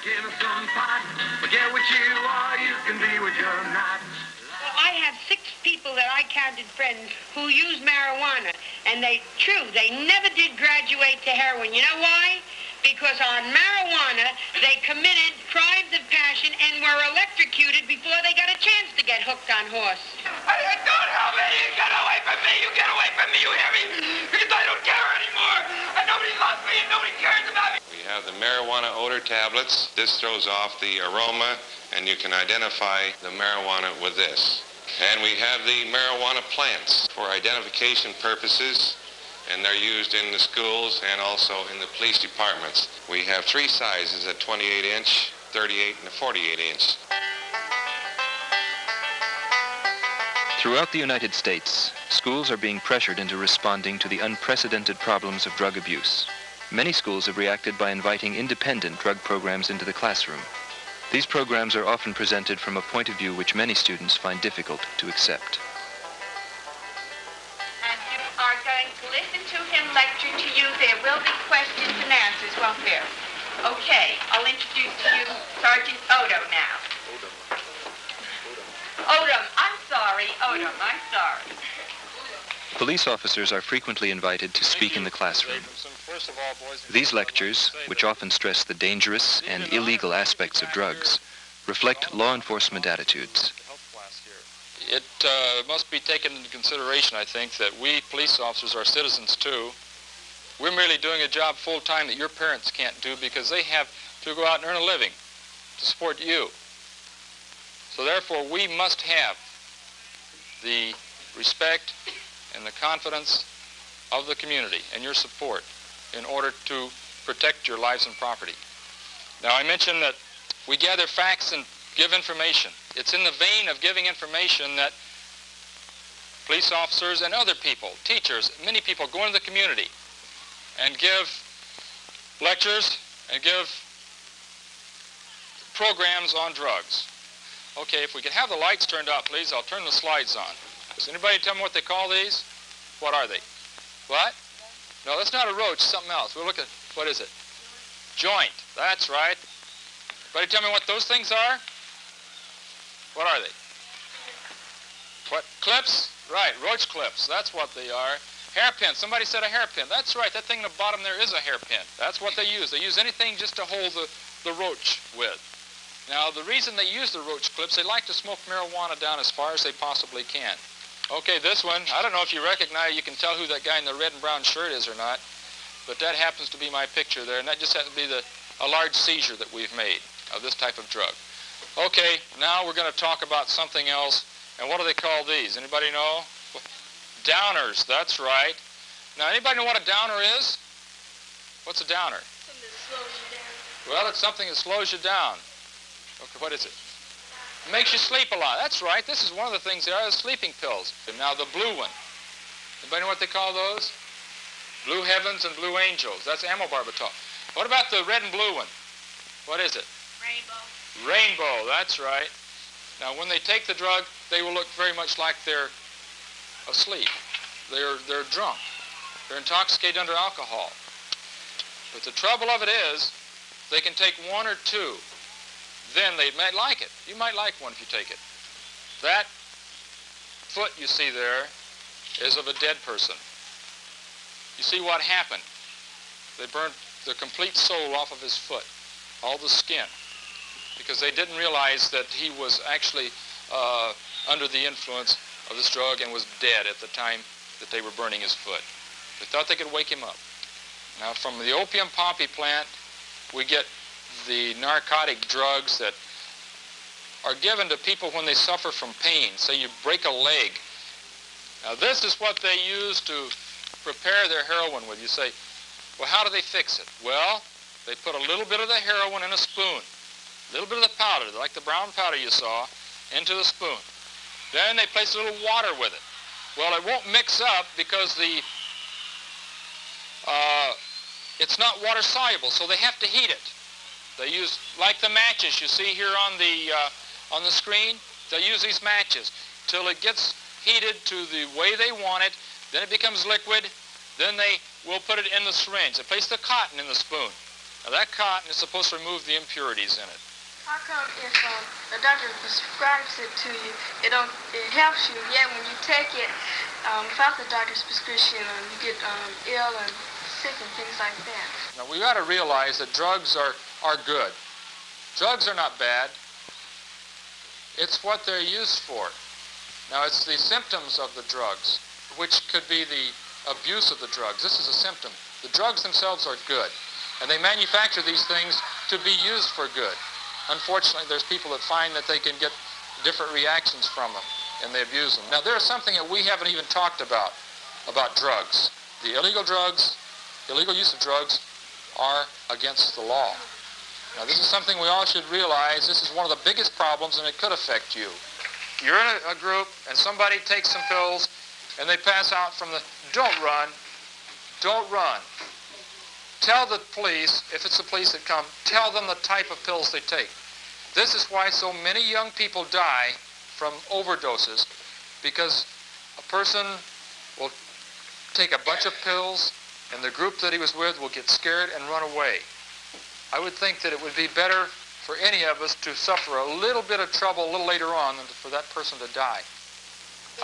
Give me some pot. Forget what you are, you can be what you're not. Well, I have 6 people that I counted friends who use marijuana, and they never did graduate to heroin. You know why? Because on marijuana, they committed crimes of passion and were electrocuted before they got a chance to get hooked on horse. Don't help me! You get away from me! You get away from me! You hear me? Because I don't care anymore! And nobody loves me and nobody cares about me! We have the marijuana odor tablets. This throws off the aroma, and you can identify the marijuana with this. And we have the marijuana plants for identification purposes, and they're used in the schools and also in the police departments. We have 3 sizes, a 28-inch, 38, and a 48-inch. Throughout the United States, schools are being pressured into responding to the unprecedented problems of drug abuse. Many schools have reacted by inviting independent drug programs into the classroom. These programs are often presented from a point of view which many students find difficult to accept. And you are going to listen to him lecture to you. There will be questions and answers, won't there? Okay, I'll introduce to you Sergeant Odor now. Odom, I'm sorry. Odom, I'm sorry. Police officers are frequently invited to speak in the classroom. These lectures, which often stress the dangerous and illegal aspects of drugs, reflect law enforcement attitudes. It must be taken into consideration, I think, that we police officers are citizens too. We're merely doing a job full-time that your parents can't do because they have to go out and earn a living to support you. So therefore, we must have the respect and the confidence of the community and your support in order to protect your lives and property. Now, I mentioned that we gather facts and give information. It's in the vein of giving information that police officers and other people, teachers, many people go into the community and give lectures and give programs on drugs. Okay, if we could have the lights turned out, please, I'll turn the slides on. Does anybody tell me what they call these? What are they? What? No, that's not a roach, something else. We'll look at, what is it? Joint, that's right. Anybody tell me what those things are? What are they? What, clips? Right, roach clips, that's what they are. Hairpin, somebody said a hairpin. That's right, that thing in the bottom there is a hairpin. That's what they use. They use anything just to hold the roach with. Now, the reason they use the roach clips, they like to smoke marijuana down as far as they possibly can. Okay, this one, I don't know if you recognize, you can tell who that guy in the red and brown shirt is or not, but that happens to be my picture there, and that just happens to be a large seizure that we've made of this type of drug. Okay, now we're going to talk about something else, and what do they call these? Anybody know? Downers, that's right. Now, anybody know what a downer is? What's a downer? Something that slows you down. Well, it's something that slows you down. Okay, what is it? It makes you sleep a lot. That's right. This is one of the things there are, the sleeping pills. And now the blue one. Anybody know what they call those? Blue Heavens and Blue Angels. That's amobarbital. What about the red and blue one? What is it? Rainbow. Rainbow, that's right. Now, when they take the drug, they will look very much like they're asleep. They're drunk. They're intoxicated under alcohol. But the trouble of it is, they can take 1 or 2. Then they might like it. You might like one if you take it. That foot you see there is of a dead person. You see what happened? They burned the complete sole off of his foot, all the skin, because they didn't realize that he was actually under the influence of this drug and was dead at the time that they were burning his foot. They thought they could wake him up. Now, from the opium poppy plant, we get the narcotic drugs that are given to people when they suffer from pain. Say you break a leg. Now, this is what they use to prepare their heroin with. You say, well, how do they fix it? Well, they put a little bit of the heroin in a spoon, a little bit of the powder, like the brown powder you saw, into the spoon. Then they place a little water with it. Well, it won't mix up because it's not water soluble, so they have to heat it. They use, like the matches you see here on the screen, they use these matches till it gets heated to the way they want it. Then it becomes liquid. Then they will put it in the syringe. They place the cotton in the spoon. Now that cotton is supposed to remove the impurities in it. How come if a doctor prescribes it to you, it helps you, yet when you take it without the doctor's prescription, you get ill and sick and things like that? Now we got to realize that drugs are good. Drugs are not bad. It's what they're used for. Now it's the symptoms of the drugs, which could be the abuse of the drugs. This is a symptom. The drugs themselves are good, and they manufacture these things to be used for good. Unfortunately, there's people that find that they can get different reactions from them, and they abuse them. Now, there's something that we haven't even talked about drugs. The illegal use of drugs are against the law. Now, this is something we all should realize. This is one of the biggest problems, and it could affect you. You're in a group, and somebody takes some pills, and they pass out from the... Don't run. Don't run. Tell the police, if it's the police that come, tell them the type of pills they take. This is why so many young people die from overdoses, because a person will take a bunch of pills, and the group that he was with will get scared and run away. I would think that it would be better for any of us to suffer a little bit of trouble a little later on than for that person to die.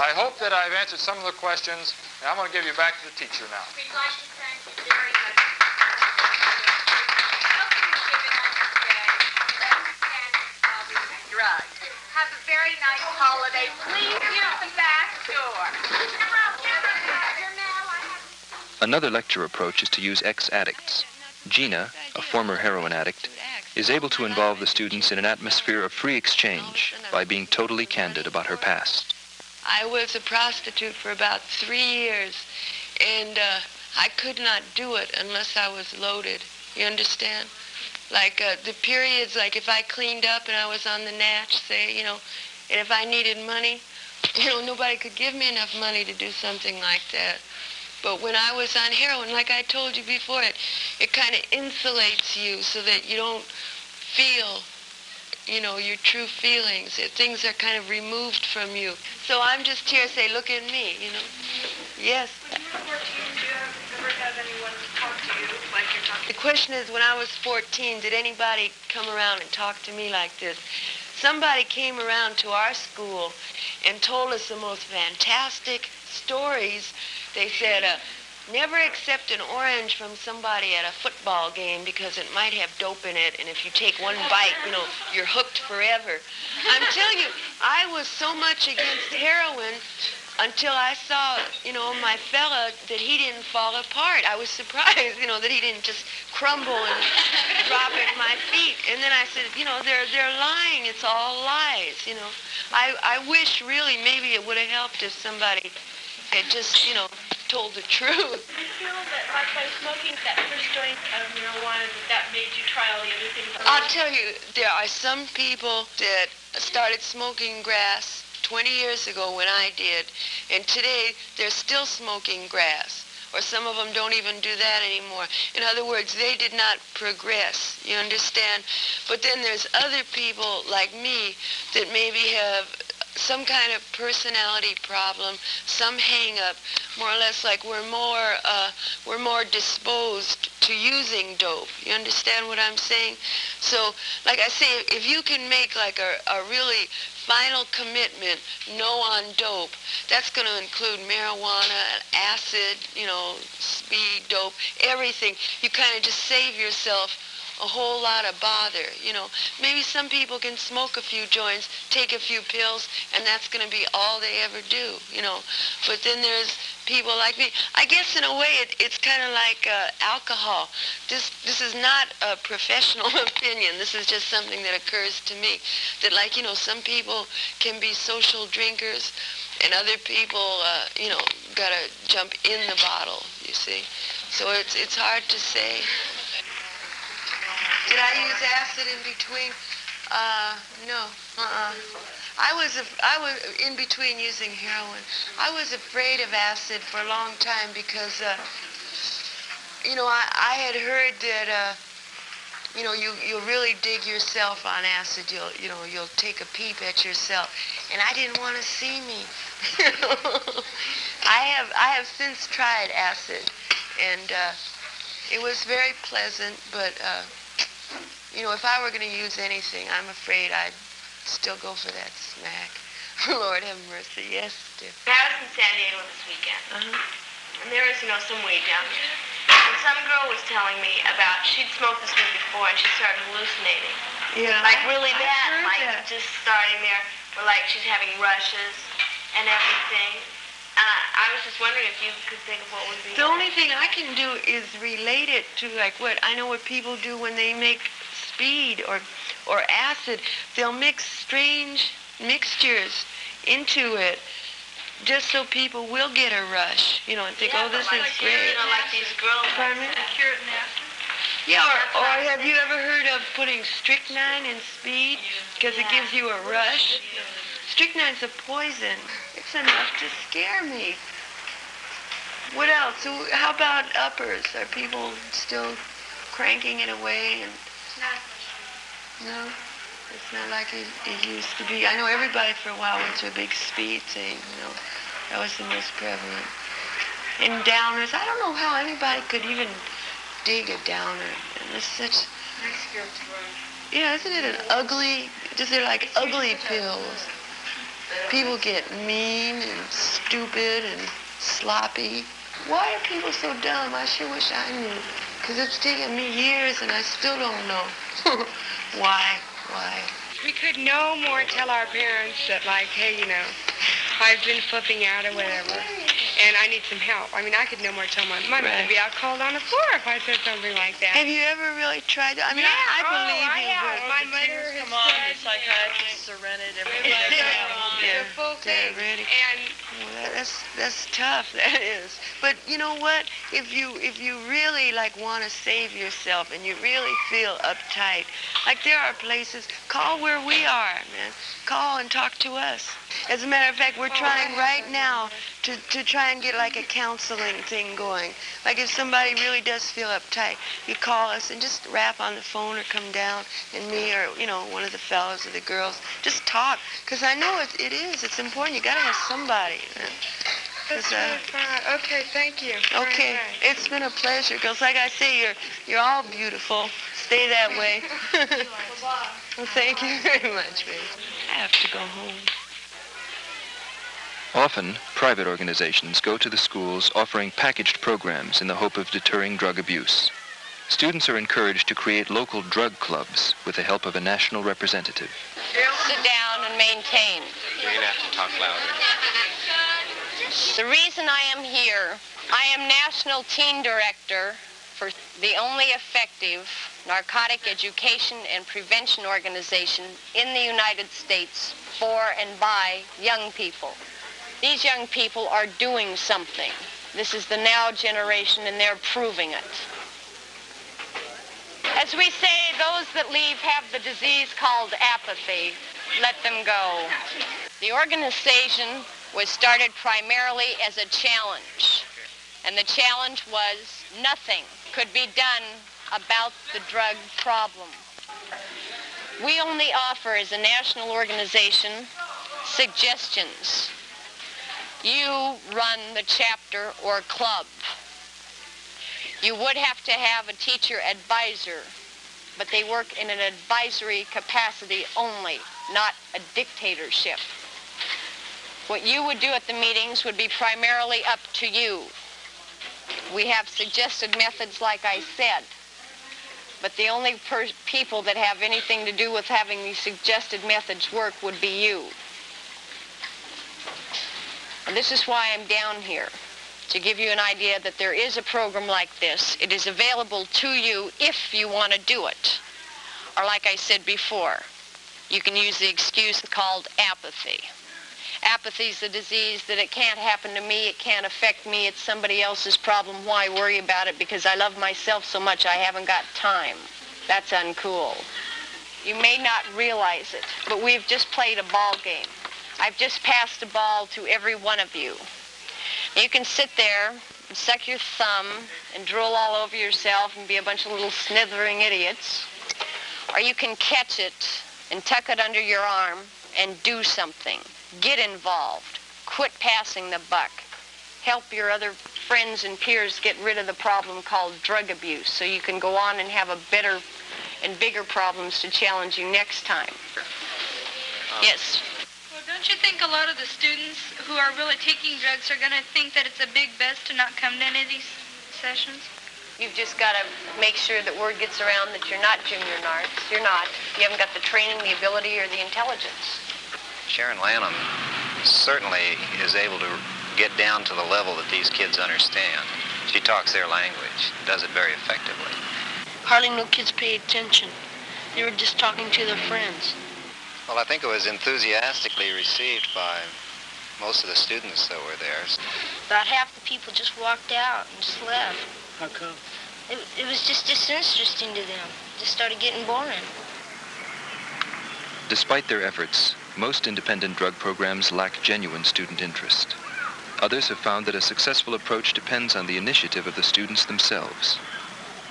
I hope that I've answered some of the questions, and I'm going to give you back to the teacher now. We'd like to thank you very much. Drugs. Have a very nice holiday. Please use the back door. Another lecture approach is to use ex-addicts. Gina, a former heroin addict, is able to involve the students in an atmosphere of free exchange by being totally candid about her past. I was a prostitute for about 3 years, and I could not do it unless I was loaded. You understand? Like the periods, like if I cleaned up and I was on the natch, say, and if I needed money, nobody could give me enough money to do something like that. But when I was on heroin, like I told you before, it kind of insulates you so that you don't feel, your true feelings. Things are kind of removed from you. So I'm just here to say, look at me, Yes. When you were 14, did you ever have anyone talk to you like you're talking? The question is, when I was 14, did anybody come around and talk to me like this? Somebody came around to our school and told us the most fantastic stories. They said, never accept an orange from somebody at a football game because it might have dope in it, and if you take one bite, you're hooked forever. I'm telling you, I was so much against heroin until I saw, my fella, that he didn't fall apart. I was surprised, that he didn't just crumble and drop at my feet. And then I said, they're lying. It's all lies, I wish really maybe it would have helped if somebody had just, told the truth. Do you feel that like by smoking that first joint of marijuana that made you try all the other things? I'll tell you, there are some people that started smoking grass 20 years ago when I did, and today they're still smoking grass. Or some of them don't even do that anymore. In other words, they did not progress, you understand? But then there's other people like me that maybe have some kind of personality problem, some hang-up, more or less like we're more disposed to using dope. You understand what I'm saying? So, like I say, if you can make like a really final commitment, no on dope, that's going to include marijuana, acid, speed, dope, everything. You kind of just save yourself a whole lot of bother, Maybe some people can smoke a few joints, take a few pills, and that's going to be all they ever do, But then there's people like me. I guess in a way it's kind of like alcohol. This is not a professional opinion. This is just something that occurs to me. That some people can be social drinkers, and other people, got to jump in the bottle, you see. So it's hard to say. Did I use acid in between? No. I was in between using heroin. I was afraid of acid for a long time because, I had heard that, you'll really dig yourself on acid. You'll take a peep at yourself, and I didn't want to see me. I have since tried acid, and it was very pleasant, but You know, if I were going to use anything, I'm afraid I'd still go for that smack. Lord have mercy. Yes, dear. I was in San Diego this weekend. And there was, some weed down there. And some girl was telling me about, she'd smoked this weed before and she started hallucinating. Yeah. Like really bad, I've heard like that. just starting there, where like she's having rushes and everything. I was just wondering if you could think of what would be. The only thing I can do is relate it to like what I know what people do when they make speed or acid. They'll mix strange mixtures into it just so people will get a rush, and think, oh, this is great. Like these girls. Pardon me? Yeah, or have you ever heard of putting strychnine in speed because it gives you a rush? Strychnine's a poison. It's enough to scare me. What else? So how about uppers? Are people still cranking it away? No, it's not like it used to be. I know everybody for a while went through a big speed thing. That was the most prevalent. And downers, I don't know how anybody could even dig a downer. And it's such. Yeah, isn't it an ugly? They're like ugly pills. People get mean and stupid and sloppy. Why are people so dumb? I sure wish I knew. Because it's taken me years and I still don't know. Why? We could no more tell our parents that, like, hey, I've been flipping out or whatever, and I need some help. I mean, I could no more tell my mother would be out cold on the floor if I said something like that. Have you ever really tried to? I mean, yeah, I believe I you. have. My mother has said, the psychiatrists are rented, everything. the full thing. Ready. And that's tough. That is. But you know what? If you really want to save yourself and you really feel uptight, like there are places. Call where we are, man. Call and talk to us. As a matter of fact, we're trying right now to try and get like a counseling thing going. Like if somebody really does feel uptight, you call us and just rap on the phone or come down, and me or one of the fellows or the girls just talk. Because I know it's important. You got to have somebody. that's really fine. Okay, thank you. Okay, it's been a pleasure, girls. Like I say, you're all beautiful. Stay that way. Well, thank you very much, baby. I have to go home. Often, private organizations go to the schools offering packaged programs in the hope of deterring drug abuse. Students are encouraged to create local drug clubs with the help of a national representative. Sit down and maintain. You're going to have to talk louder. The reason I am here, I am National Teen Director for the only effective narcotic education and prevention organization in the United States for and by young people. These young people are doing something. This is the now generation, and they're proving it. As we say, those that leave have the disease called apathy. Let them go. The organization was started primarily as a challenge, and the challenge was nothing could be done about the drug problem. We only offer, as a national organization, suggestions. You run the chapter or club. You would have to have a teacher advisor, but they work in an advisory capacity only, not a dictatorship. What you would do at the meetings would be primarily up to you. We have suggested methods, like I said, but the only people that have anything to do with having these suggested methods work would be you. And this is why I'm down here, to give you an idea that there is a program like this. It is available to you if you want to do it. Or like I said before, you can use the excuse called apathy. Apathy is a disease that it can't happen to me, it can't affect me, it's somebody else's problem. Why worry about it? Because I love myself so much I haven't got time. That's uncool. You may not realize it, but we've just played a ball game. I've just passed a ball to every one of you. You can sit there and suck your thumb and drool all over yourself and be a bunch of little snithering idiots. Or you can catch it and tuck it under your arm and do something. Get involved. Quit passing the buck. Help your other friends and peers get rid of the problem called drug abuse so you can go on and have a better and bigger problems to challenge you next time. Yes? Well, don't you think a lot of the students who are really taking drugs are going to think that it's a big best to not come to any of these sessions? You've just got to make sure that word gets around that you're not junior narcs. You're not. You haven't got the training, the ability, or the intelligence. Sharon Lanham certainly is able to get down to the level that these kids understand. She talks their language, does it very effectively. Hardly no kids paid attention. They were just talking to their friends. Well, I think it was enthusiastically received by most of the students that were there. About half the people just walked out and just left. How come? It was just disinteresting to them. It just started getting boring. Despite their efforts, most independent drug programs lack genuine student interest. Others have found that a successful approach depends on the initiative of the students themselves.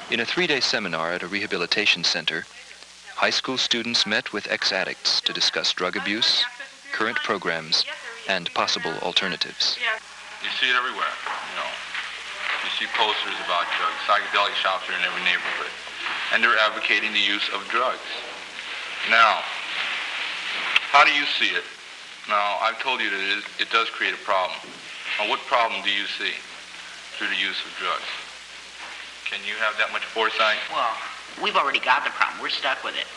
In a 3-day seminar at a rehabilitation center, high school students met with ex-addicts to discuss drug abuse, current programs, and possible alternatives. You see it everywhere, you know. You see posters about drugs. Psychedelic shops are in every neighborhood. And they're advocating the use of drugs. Now, how do you see it? Now, I've told you that it does create a problem. Now, what problem do you see through the use of drugs? Can you have that much foresight? Well, we've already got the problem. We're stuck with it.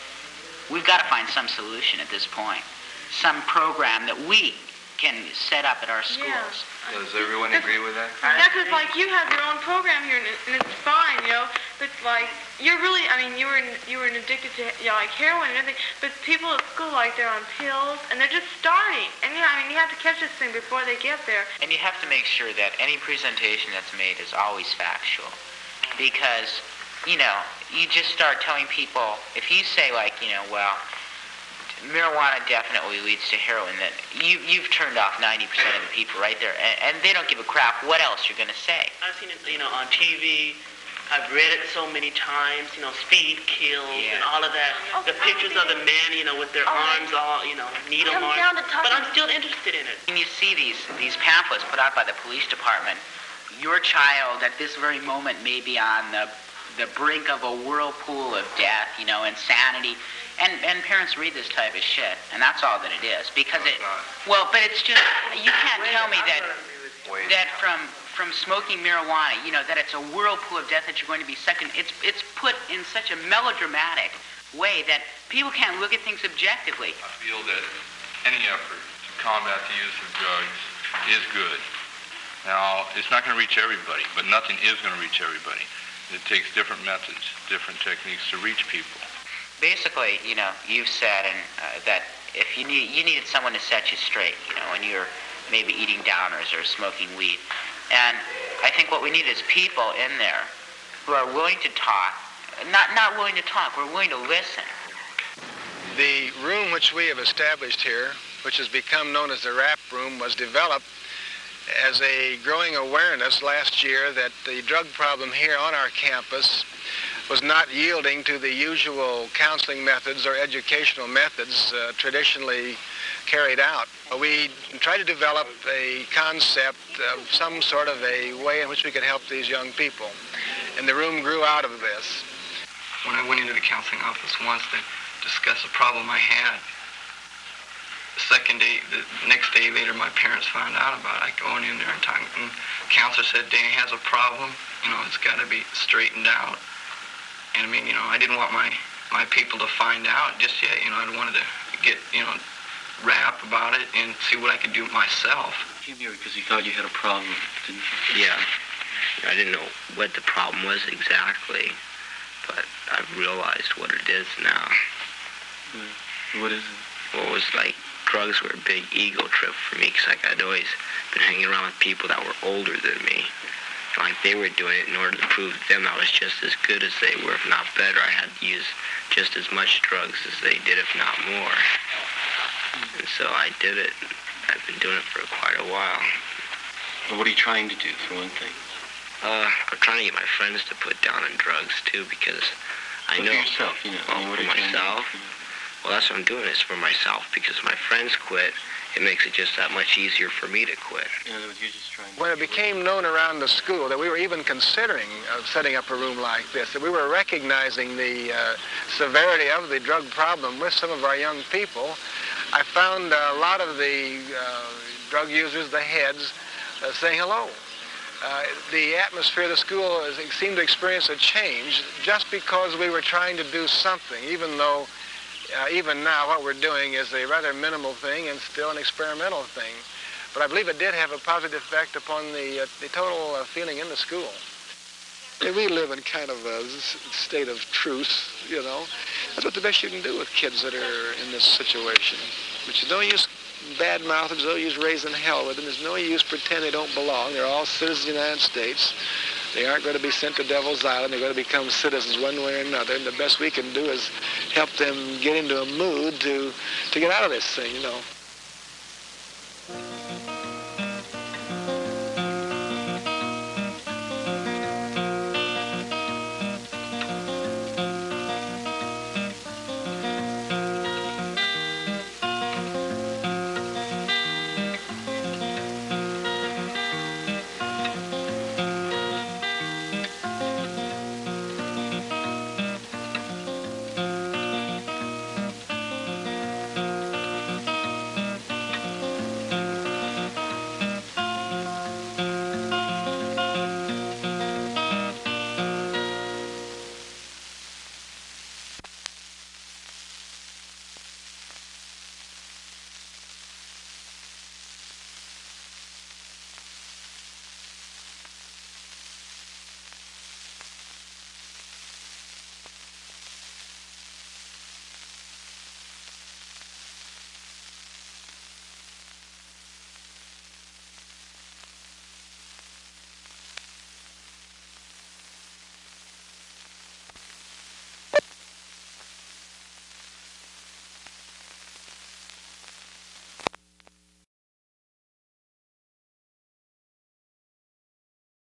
We've got to find some solution at this point. Some program that we can set up at our schools. Does everyone agree with that? Yeah, because like you have your own program here, and it's fine, you know. But like you're really, I mean, you were addicted to like heroin and everything. But people at school, like they're on pills and they're just starting. And yeah, I mean, you have to catch this thing before they get there. And you have to make sure that any presentation that's made is always factual, because you know you just start telling people if you say like well, marijuana definitely leads to heroin, then you've turned off 90% of the people right there, and they don't give a crap what else you're going to say. I've seen it, on TV. I've read it so many times, speed kills and all of that. The pictures of the men, with their arms all, needle marks. But I'm still interested in it. When you see these pamphlets put out by the police department, your child at this very moment may be on the brink of a whirlpool of death, insanity. And parents read this type of shit, and that's all that it is. Because but it's just, you can't tell me that from smoking marijuana, that it's a whirlpool of death that you're going to be second. It's put in such a melodramatic way that people can't look at things objectively. I feel that any effort to combat the use of drugs is good. Now, it's not going to reach everybody, but nothing is going to reach everybody. It takes different methods, different techniques to reach people. Basically, you've said that if you needed someone to set you straight, when you're maybe eating downers or smoking weed. And I think what we need is people in there who are willing to talk, not willing to talk, we're willing to listen. The room which we have established here, which has become known as the RAP room, was developed as a growing awareness last year that the drug problem here on our campus was not yielding to the usual counseling methods or educational methods traditionally carried out. We tried to develop a concept of some sort of a way in which we could help these young people, and the room grew out of this. When I went into the counseling office once to discuss a problem I had, the next day later, my parents found out about it. I going in there and talking, and the counselor said, Danny has a problem, it's got to be straightened out. And I mean, I didn't want my people to find out just yet. I wanted to get, rap about it and see what I could do myself. You came here because you thought you had a problem, didn't you? Yeah. I didn't know what the problem was exactly, but I've realized what it is now. What is it? Well, it was like drugs were a big ego trip for me because I'd always been hanging around with people that were older than me. Like they were doing it in order to prove to them I was just as good as they were, if not better. I had to use just as much drugs as they did, if not more. And so I did it. I've been doing it for quite a while. Well, what are you trying to do, for one thing? I'm trying to get my friends to put down on drugs, too, because I know... For yourself, for myself? Well, that's what I'm doing. It's for myself, because my friends quit, it makes it just that much easier for me to quit. When it became known around the school that we were even considering setting up a room like this, that we were recognizing the severity of the drug problem with some of our young people, I found a lot of the drug users, the heads, saying hello. The atmosphere of the school seemed to experience a change just because we were trying to do something, even though even now what we're doing is a rather minimal thing and still an experimental thing. But I believe it did have a positive effect upon the total feeling in the school. We live in kind of a state of truce, you know. That's what the best you can do with kids that are in this situation. But you don't use bad mouthers, don't use raising hell with them. There's no use pretend they don't belong. They're all citizens of the United States. They aren't going to be sent to Devil's Island. They're going to become citizens one way or another. And the best we can do is help them get into a mood to get out of this thing, you know.